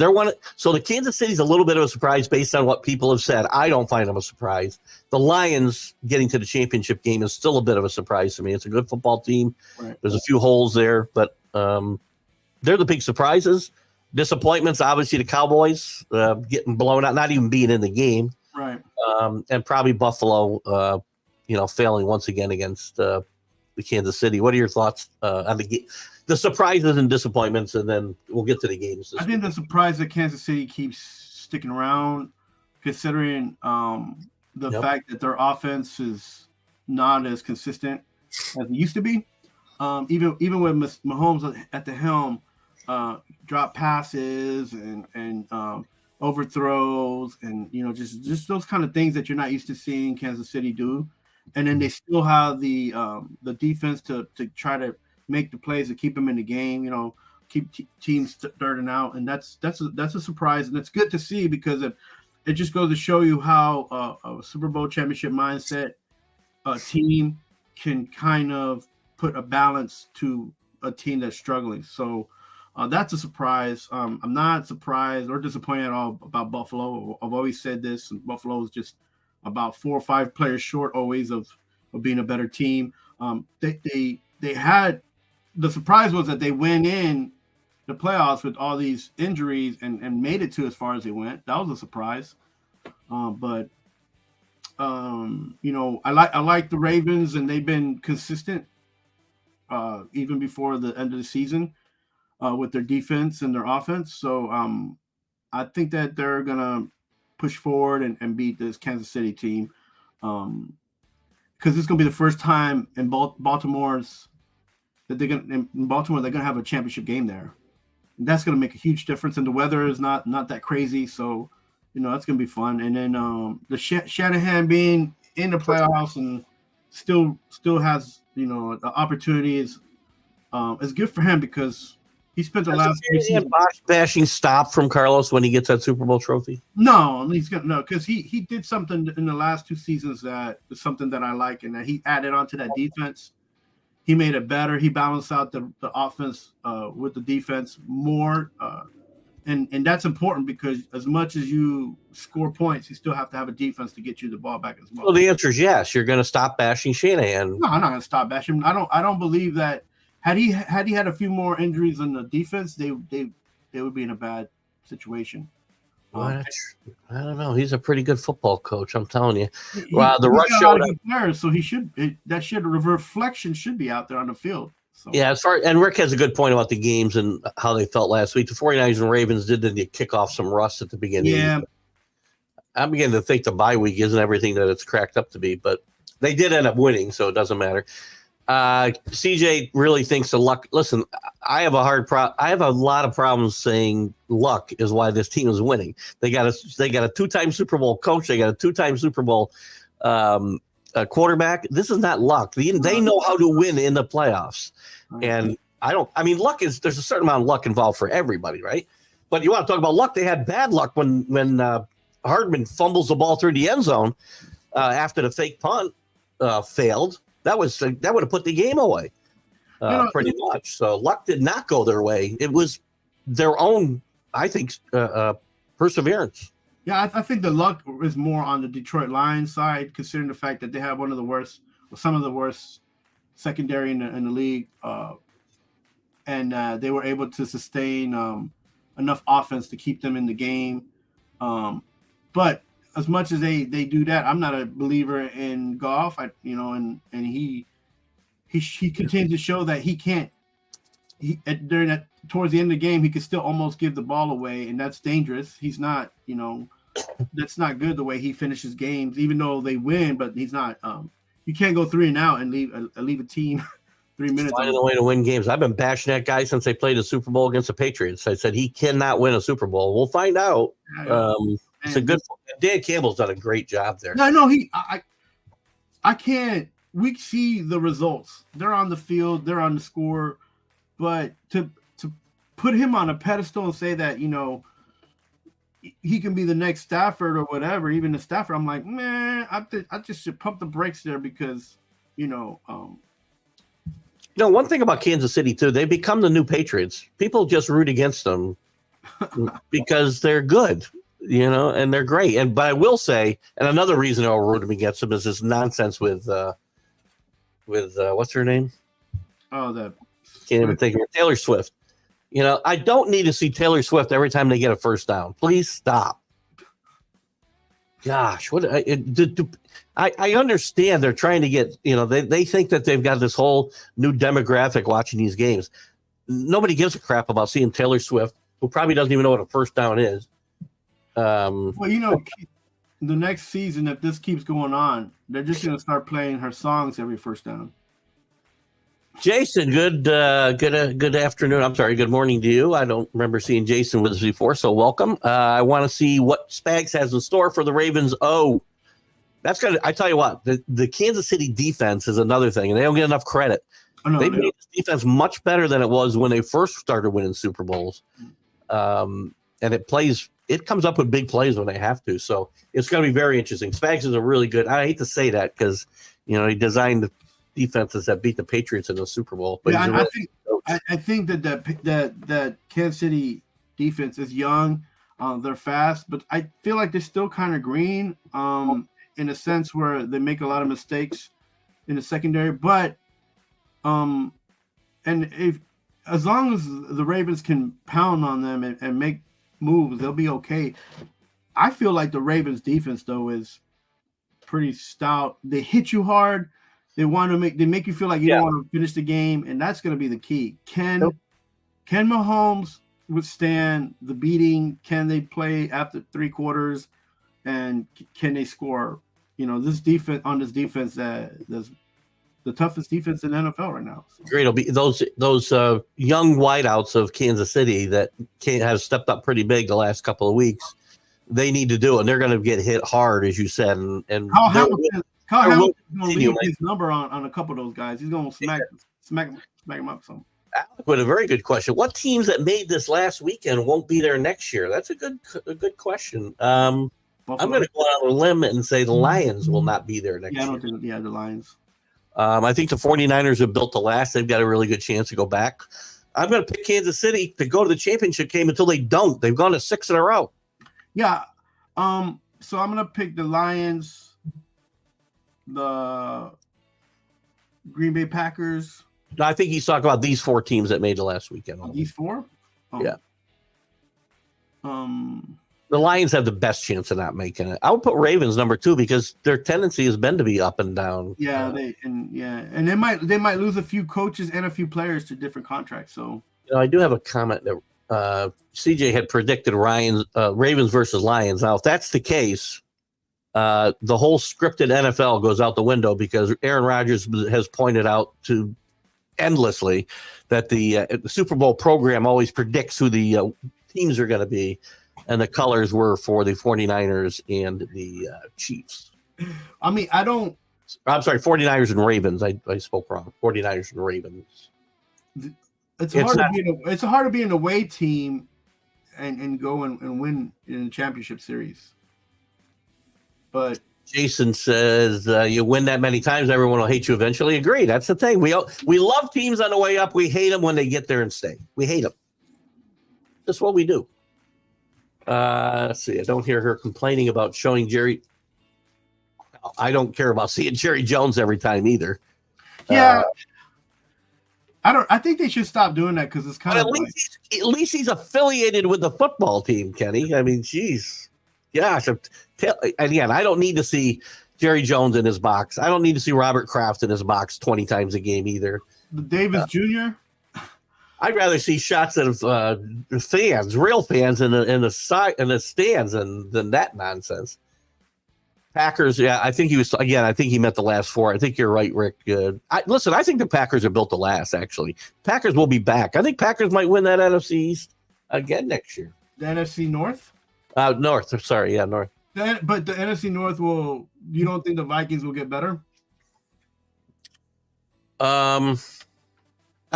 So the Kansas City's a little bit of a surprise based on what people have said. I don't find them a surprise. The Lions getting to the championship game is still a bit of a surprise to me. It's a good football team. Right. There's a few holes there, but they're the big surprises. Disappointments, obviously, the Cowboys getting blown out, not even being in the game. Right. And probably Buffalo, failing once again against the Kansas City. What are your thoughts on the surprises and disappointments, and then we'll get to the games. I think the surprise that Kansas City keeps sticking around, considering the fact that their offense is not as consistent as it used to be. Even with Mahomes at the helm, drop passes and overthrows, and just those kind of things that you're not used to seeing Kansas City do. And then they still have the defense to try to make the plays to keep them in the game. Keep teams starting out, and that's a surprise, and it's good to see because it just goes to show you how a Super Bowl championship mindset team can kind of put a balance to a team that's struggling. So that's a surprise. I'm not surprised or disappointed at all about Buffalo. I've always said this, and Buffalo is just about 4 or 5 players short always of being a better team. They had, the surprise was that they went in the playoffs with all these injuries and made it to as far as they went. That was a surprise. But I like the Ravens, and they've been consistent even before the end of the season with their defense and their offense. So I think that they're gonna push forward and beat this Kansas City team, because it's gonna be the first time in Baltimore's that they're gonna have a championship game there. And that's gonna make a huge difference, and the weather is not that crazy, so that's gonna be fun. And then the Shanahan being in the playoffs and still has the opportunities is good for him, because he spent the last bashing stop from Carlos when he gets that Super Bowl trophy. No, he's gonna because he did something in the last 2 seasons that is something that I like, and that he added on to that defense. He made it better. He balanced out the offense with the defense more, and that's important, because as much as you score points, you still have to have a defense to get you the ball back as well. Well, the answer is yes. You're going to stop bashing Shanahan. No, I'm not going to stop bashing him. I don't believe that Had he had a few more injuries on the defense, they would be in a bad situation. I don't know. He's a pretty good football coach. I'm telling you. The rush showed up. Players, so the reflection should be out there on the field. So. Yeah, and Rick has a good point about the games and how they felt last week. The 49ers and Ravens did kick off some rust at the beginning. Yeah. I'm beginning to think the bye week isn't everything that it's cracked up to be, but they did end up winning, so it doesn't matter. CJ really thinks the luck. Listen, I have a lot of problems saying luck is why this team is winning. They got a 2-time Super Bowl coach. They got a 2-time Super Bowl quarterback. This is not luck. They know how to win in the playoffs. And luck is, there's a certain amount of luck involved for everybody, right? But you want to talk about luck? They had bad luck when Hardman fumbles the ball through the end zone after the fake punt failed. That would have put the game away, pretty much. So luck did not go their way. It was their own, I think, perseverance. Yeah, I think the luck is more on the Detroit Lions side, considering the fact that they have some of the worst secondary in the league, and they were able to sustain enough offense to keep them in the game. But as much as they do that, I'm not a believer in Goff. And he continues to show that he can't. Towards the end of the game, he could still almost give the ball away, and that's dangerous. He's not, that's not good the way he finishes games, even though they win. But he's not. You can't go 3 and out and leave a team 3 minutes. Finding a way to win games. I've been bashing that guy since they played the Super Bowl against the Patriots. I said he cannot win a Super Bowl. We'll find out. It's a good. Dan Campbell's done a great job there. No, I can't. We see the results. They're on the field. They're on the score. But to put him on a pedestal and say that he can be the next Stafford or whatever, even the Stafford, I'm like, man, I just should pump the brakes there because one thing about Kansas City too, they become the new Patriots. People just root against them because they're good. And they're great. But I will say, and another reason I'll root them against them is this nonsense with what's her name? Oh, that can't even think of her. Taylor Swift. I don't need to see Taylor Swift every time they get a first down. Please stop. Gosh, I understand they're trying to get. They think that they've got this whole new demographic watching these games. Nobody gives a crap about seeing Taylor Swift, who probably doesn't even know what a first down is. Well, the next season, if this keeps going on, they're just going to start playing her songs every first down. Jason, good afternoon. I'm sorry, good morning to you. I don't remember seeing Jason with us before, so welcome. I want to see what Spags has in store for the Ravens. That's good. I tell you what, the Kansas City defense is another thing, and they don't get enough credit. They made this defense much better than it was when they first started winning Super Bowls. And it comes up with big plays when they have to. So it's going to be very interesting. Spags is a really good, I hate to say that because, he designed the defenses that beat the Patriots in the Super Bowl. But yeah, I think that Kansas City defense is young. They're fast, but I feel like they're still kind of green in a sense where they make a lot of mistakes in the secondary. But and as long as the Ravens can pound on them and make moves, they'll be okay. I feel like the Ravens defense though is pretty stout. They hit you hard. They make you feel like you don't want to finish the game, and that's going to be the key. Can Mahomes withstand the beating? Can they play after 3 quarters, and can they score? This defense there's the toughest defense in the NFL right now. So. Great. It'll be those young wideouts of Kansas City that have stepped up pretty big the last couple of weeks. They need to do it, and they're going to get hit hard, as you said. And Kyle Hamilton's going to leave his number on a couple of those guys. He's going to smack him up some. But a very good question. What teams that made this last weekend won't be there next year? That's a good question. I'm going to go out on a limb and say the Lions will not be there next year. I don't think. Yeah, the Lions. I think the 49ers have built to last. They've got a really good chance to go back. I'm going to pick Kansas City to go to the championship game until they don't. They've gone to 6 in a row. Yeah. So I'm going to pick the Lions, the Green Bay Packers, No, I think he's talking about these 4 teams that made the last weekend. These 4? Oh. Yeah. The Lions have the best chance of not making it. I would put Ravens number 2 because their tendency has been to be up and down. Yeah, and they might lose a few coaches and a few players to different contracts. So I do have a comment that CJ had predicted Ravens versus Lions. Now, if that's the case, the whole scripted NFL goes out the window because Aaron Rodgers has pointed out to endlessly that the Super Bowl program always predicts who the teams are going to be, and the colors were for the 49ers and the Chiefs. I mean, I'm sorry, 49ers and Ravens. I spoke wrong. 49ers and Ravens. It's hard to be an away team and go and win in the championship series. But Jason says you win that many times, everyone will hate you eventually. Agree. That's the thing. We love teams on the way up. We hate them when they get there and stay. We hate them. That's what we do. Let's see. I don't hear her complaining about showing Jerry. I don't care about seeing Jerry Jones every time either. Yeah. I think they should stop doing that because it's kind of at least he's affiliated with the football team, Kenny. I mean, geez. Gosh. Again, I don't need to see Jerry Jones in his box. I don't need to see Robert Kraft in his box 20 times a game either. Davis Jr.? I'd rather see shots of fans, real fans in the stands than that nonsense. Packers, yeah, I think he meant the last 4. I think you're right, Rick. Listen, I think the Packers are built to last, actually. Packers will be back. I think Packers might win that NFC East again next year. The NFC North? North. Sorry, yeah, North. But the NFC North you don't think the Vikings will get better? I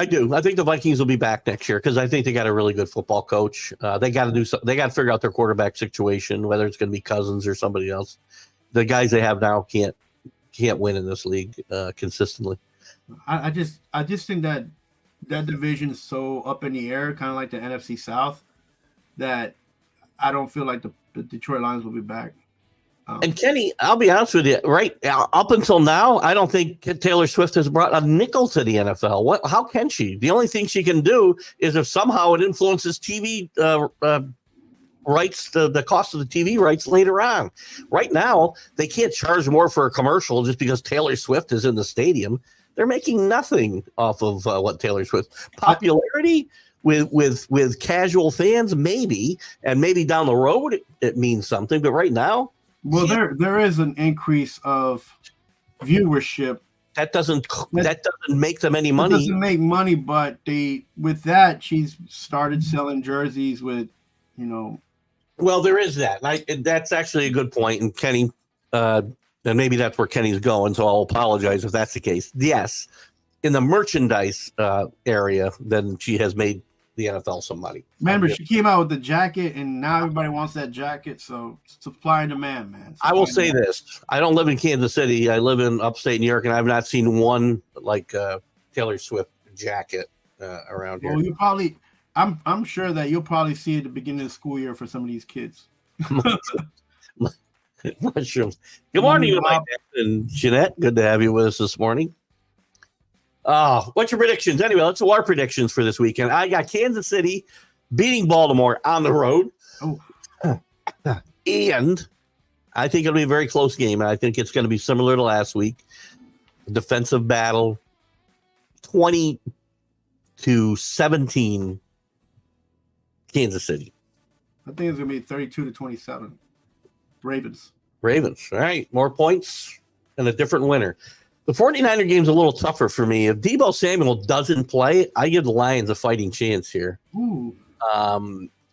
do. I think the Vikings will be back next year because I think they got a really good football coach. They got to do something. They got to figure out their quarterback situation, whether it's going to be Cousins or somebody else. The guys they have now can't win in this league consistently. I just think that division is so up in the air, kind of like the NFC South, that I don't feel like the Detroit Lions will be back. And Kenny, I'll be honest with you, right up until now, I don't think Taylor Swift has brought a nickel to the NFL. How can she? The only thing she can do is if somehow it influences TV rights, the cost of the TV rights later on. Right now, they can't charge more for a commercial just because Taylor Swift is in the stadium. They're making nothing off of what Taylor Swift popularity with casual fans, maybe, and maybe down the road it means something. But right now, well, there is an increase of viewership. That doesn't make them any money. It doesn't make money, but with that she's started selling jerseys with, Well, there is that. And that's actually a good point. And Kenny, and maybe that's where Kenny's going. So I'll apologize if that's the case. Yes, in the merchandise area, then she has made the NFL some money. Remember, she came out with the jacket, and now everybody wants that jacket. So supply and demand, man. I will say this: I don't live in Kansas City. I live in upstate New York, and I've not seen one Taylor Swift jacket around here. Well, you probably. I'm sure that you'll probably see it at the beginning of the school year for some of these kids. Mushrooms. Good morning, Mike and Jeanette. Good to have you with us this morning. What's your predictions? Anyway, let's do our predictions for this weekend. I got Kansas City beating Baltimore on the road. And I think it'll be a very close game. And I think it's going to be similar to last week. Defensive battle, 20-17, Kansas City. I think it's going to be 32-27. Ravens. All right. More points and a different winner. The 49er game's a little tougher for me. If Deebo Samuel doesn't play, I give the Lions a fighting chance here. Ooh.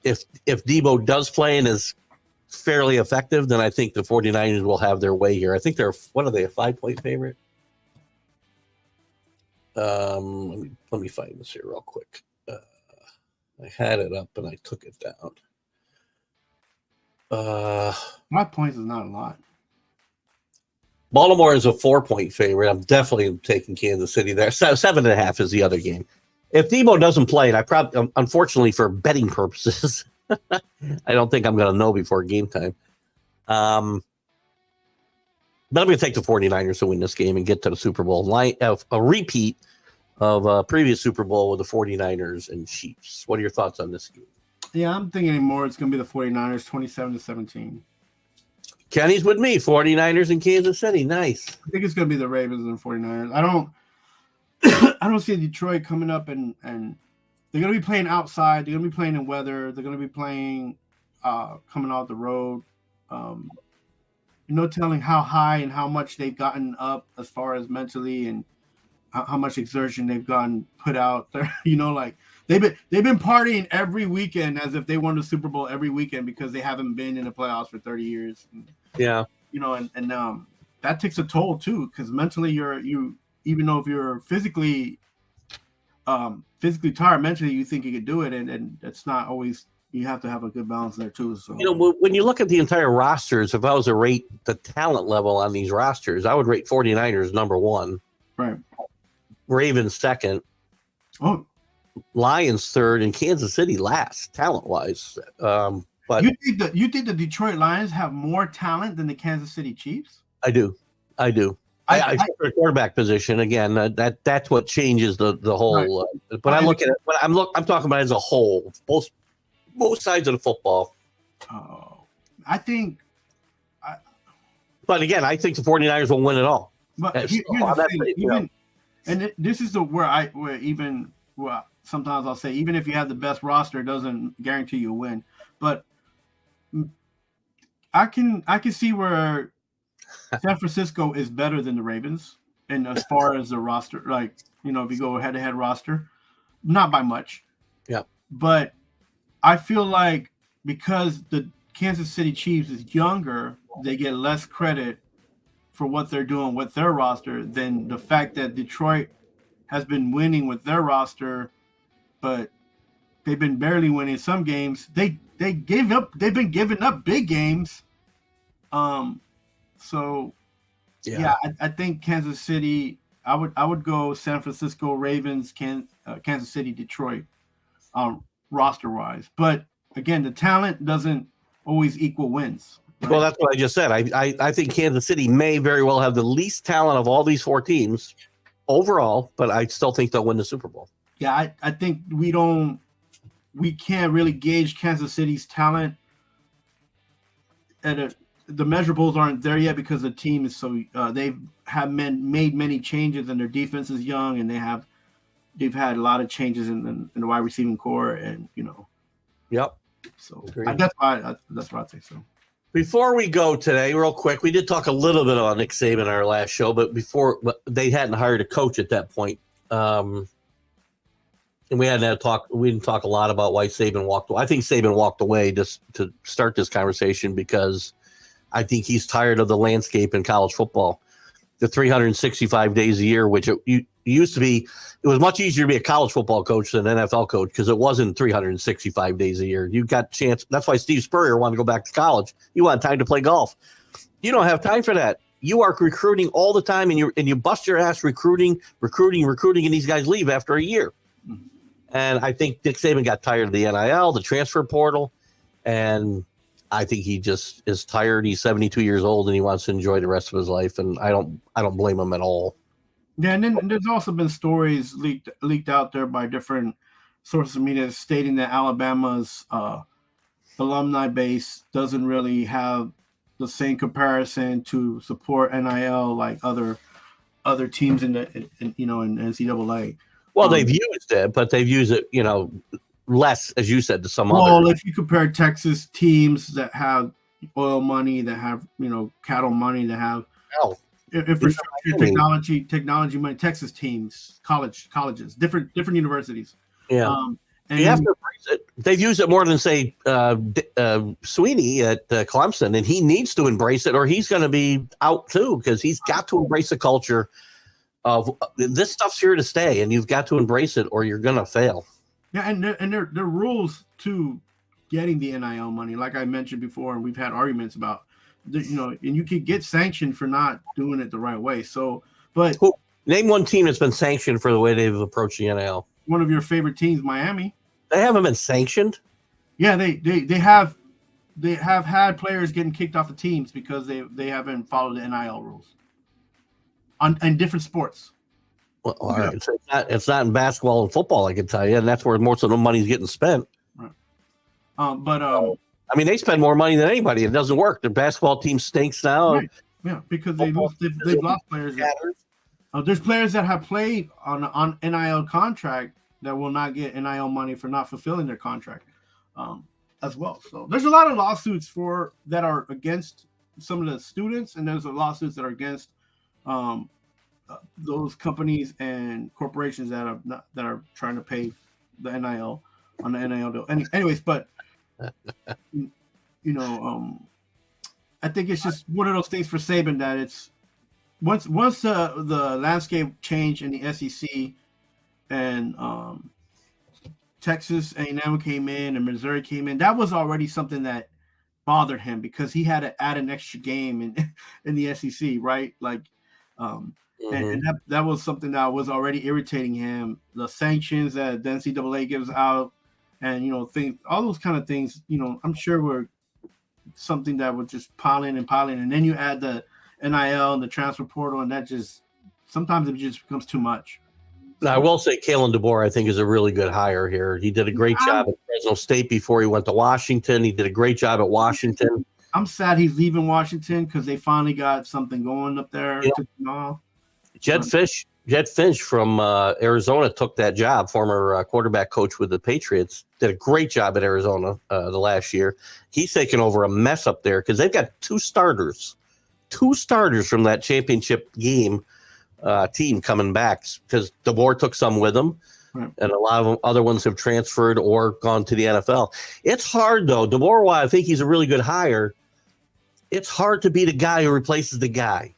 If Deebo does play and is fairly effective, then I think the 49ers will have their way here. I think they're, what are they, a 5-point favorite? Let me find this here real quick. I had it up and I took it down. 5 points is not a lot. Baltimore is a 4-point favorite. I'm definitely taking Kansas City there. 7.5 is the other game. If Deebo doesn't play, and I probably, unfortunately for betting purposes, I don't think I'm going to know before game time. But I'm going to take the 49ers to win this game and get to the Super Bowl. A repeat of previous Super Bowl with the 49ers and Chiefs. What are your thoughts on this game? Yeah, I'm thinking anymore. It's going to be the 49ers, 27-17. Kenny's with me. 49ers in Kansas City. Nice. I think it's going to be the Ravens and 49ers. I don't see Detroit coming up and they're going to be playing outside. They're going to be playing in weather. They're going to be playing coming off the road. No telling how high and how much they've gotten up as far as mentally and how much exertion they've gotten put out there. Like they've been partying every weekend as if they won the Super Bowl every weekend because they haven't been in the playoffs for 30 years. Yeah. And that takes a toll too, because mentally you even though if you're physically tired, mentally you think you could do it, and it's not always. You have to have a good balance there too. So when you look at the entire rosters, if I was to rate the talent level on these rosters, I would rate 49ers number 1. Right. Ravens second. Oh. Lions third, and Kansas City last, talent wise. But you think the Detroit Lions have more talent than the Kansas City Chiefs? I do. I the quarterback position again. That's what changes the whole. Right. But I look at it. But I'm talking about it as a whole. Both sides of the football. Oh, I think. But again, I think the 49ers will win it all. But here's the thing, this is where sometimes I'll say, even if you have the best roster, it doesn't guarantee you a win. But I can see where San Francisco is better than the Ravens, and as far as the roster, if you go head-to-head roster, not by much. Yeah. But I feel like because the Kansas City Chiefs is younger, they get less credit for what they're doing with their roster than the fact that Detroit has been winning with their roster, but they've been barely winning some games. They've been giving up big games. So yeah, I think Kansas City. I would go San Francisco, Ravens, Kansas City, Detroit, roster wise. But again, the talent doesn't always equal wins. Right? Well, that's what I just said. I think Kansas City may very well have the least talent of all these 4 teams overall, but I still think they'll win the Super Bowl. Yeah, I think we can't really gauge Kansas City's talent the measurables aren't there yet because the team is so they have made many changes and their defense is young, and they've had a lot of changes in the wide receiving core, and Yep. So that's why I'd say so. Before we go today, real quick, we did talk a little bit about Nick Saban in our last show, but they hadn't hired a coach at that point. And we hadn't had a talk. We didn't talk a lot about why Saban walked away. I think Saban walked away just to start this conversation because I think he's tired of the landscape in college football. The 365 days a year, which it used to be, it was much easier to be a college football coach than an NFL coach because it wasn't 365 days a year. You got chance. That's why Steve Spurrier wanted to go back to college. You want time to play golf. You don't have time for that. You are recruiting all the time, and you bust your ass recruiting, and these guys leave after a year. And I think Nick Saban got tired of the NIL, the transfer portal, and I think he just is tired. He's 72 years old, and he wants to enjoy the rest of his life, and I don't blame him at all. Yeah, and then there's also been stories leaked out there by different sources of media stating that Alabama's alumni base doesn't really have the same comparison to support NIL like other teams in NCAA. Well, they've used it, but they've used it, less, as you said, to some other. Well, if you compare Texas teams that have oil money, that have cattle money, that have infrastructure, technology money, Texas teams, colleges, different universities. Yeah, and you have to embrace it. They've used it more than say Sweeney at Clemson, and he needs to embrace it, or he's going to be out too because he's got to embrace the culture of this stuff's here to stay, and you've got to embrace it, or you're going to fail. Yeah, and there are rules to getting the NIL money, like I mentioned before, and we've had arguments about, and you can get sanctioned for not doing it the right way. So, but name one team that's been sanctioned for the way they've approached the NIL. One of your favorite teams, Miami. They haven't been sanctioned. Yeah, they have had players getting kicked off the teams because they haven't followed the NIL rules in different sports. Well, all right. So it's not in basketball and football, I can tell you, and that's where most of the money's getting spent. Right. I mean, they spend more money than anybody. It doesn't work. The basketball team stinks now. Right. Yeah, because they've lost players. There's players that have played on NIL contract that will not get NIL money for not fulfilling their contract, as well. So there's a lot of lawsuits that are against some of the students, and there's lawsuits that are against those companies and corporations that are trying to pay the NIL on the NIL deal. Anyways, but I think it's just one of those things for Saban that it's once the landscape changed in the SEC and Texas A&M came in and Missouri came in, that was already something that bothered him because he had to add an extra game in the SEC, right? Like, and that was something that was already irritating him. The sanctions that the NCAA gives out, and all those kind of things, I'm sure were something that would just pile in, and then you add the NIL and the transfer portal, and that just sometimes it just becomes too much. Now, I will say Kalen Deboer, I think, is a really good hire here. He did a great job at Fresno State before he went to Washington. He did a great job at Washington. I'm sad he's leaving Washington because they finally got something going up there. Jed Finch from Arizona took that job, former quarterback coach with the Patriots, did a great job at Arizona the last year. He's taken over a mess up there because they've got two starters from that championship game team coming back because DeBoer took some with him, right. And a lot of them, other ones have transferred or gone to the NFL. It's hard, though. DeBoer, while I think he's a really good hire, it's hard to be the guy who replaces the guy.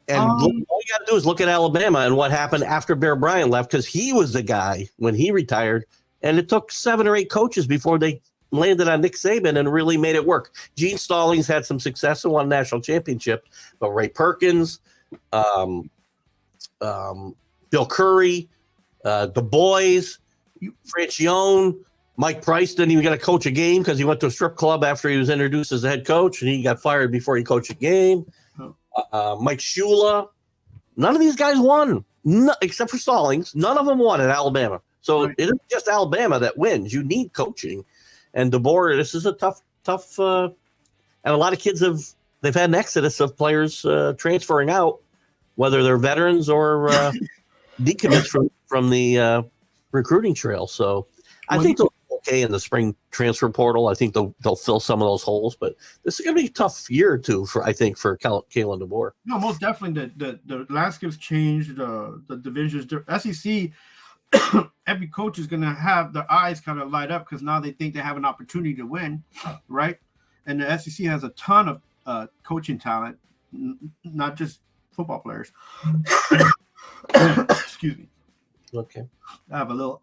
And all you got to do is look at Alabama and what happened after Bear Bryant left because he was the guy when he retired, and it took 7 or 8 coaches before they landed on Nick Saban and really made it work. Gene Stallings had some success and won a national championship, but Ray Perkins, Bill Curry, the boys, Francione, Mike Price didn't even get to coach a game because he went to a strip club after he was introduced as a head coach, and he got fired before he coached a game. Mike Shula, none of these guys won, except for Stallings. None of them won at Alabama. So It isn't just Alabama that wins. You need coaching. And DeBoer, this is a tough, and a lot of kids they've had an exodus of players transferring out, whether they're veterans or decommits from the recruiting trail. So I think they'll be okay in the spring transfer portal. I think they'll fill some of those holes, but this is going to be a tough year or two for Kalen Deboer. No, most definitely. The landscape's changed. The divisions, the SEC. Every coach is going to have their eyes kind of light up because now they think they have an opportunity to win, right? And the SEC has a ton of coaching talent, not just football players. Excuse me. Okay. I have a little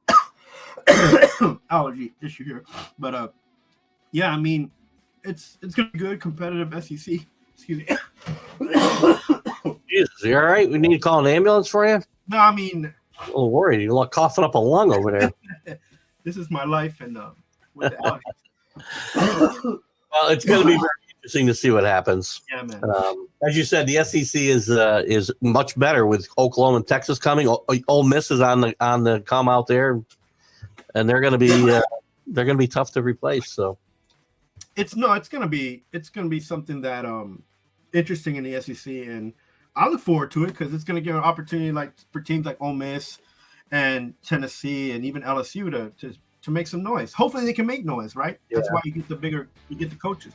allergy issue here, but yeah, I mean, it's going to be good, competitive SEC. Excuse me. Jesus, you all right? We need to call an ambulance for you? No, I mean, a little worried. You're coughing up a lung over there. This is my life, and with the allergies. Well, it's going to be very interesting to see what happens. Yeah, man. As you said, the SEC is much better with Oklahoma and Texas coming. Ole Miss is on the come out there, and they're going to be tough to replace. So it's going to be something that interesting in the SEC, and I look forward to it because it's going to give an opportunity for teams like Ole Miss and Tennessee and even LSU to make some noise. Hopefully they can make noise, right? Yeah. That's why you get the coaches.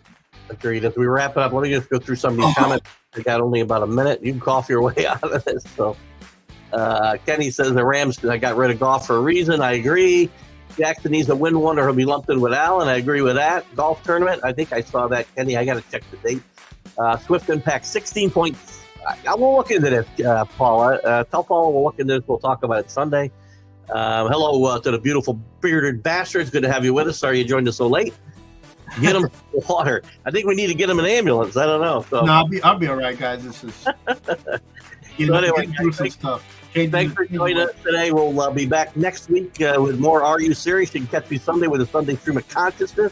Agreed. As we wrap it up, let me just go through some of these comments. We got only about a minute. You can cough your way out of this. So Kenny says the Rams got rid of Goff for a reason. I agree. Jackson needs a win one or he'll be lumped in with Allen. I agree with that. Golf tournament. I think I saw that, Kenny. I got to check the date. Swift Impact, 16 points. I will look into this, Paula. Tell Paula we'll look into this. We'll talk about it Sunday. Hello to the beautiful bearded bastards. Good to have you with us. Sorry you joined us so late. Get them water. I think we need to get them an ambulance. I don't know. So. No, I'll be all right, guys. This is anyway, thanks for joining us today. We'll be back next week with more Are You Serious? You can catch me Sunday with a Sunday Stream of Consciousness,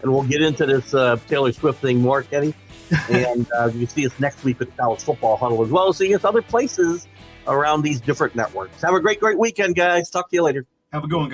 and we'll get into this Taylor Swift thing more, Kenny. And you can see us next week with College Football Huddle as well as seeing us other places around these different networks. Have a great weekend, guys. Talk to you later. Have a good one, guys.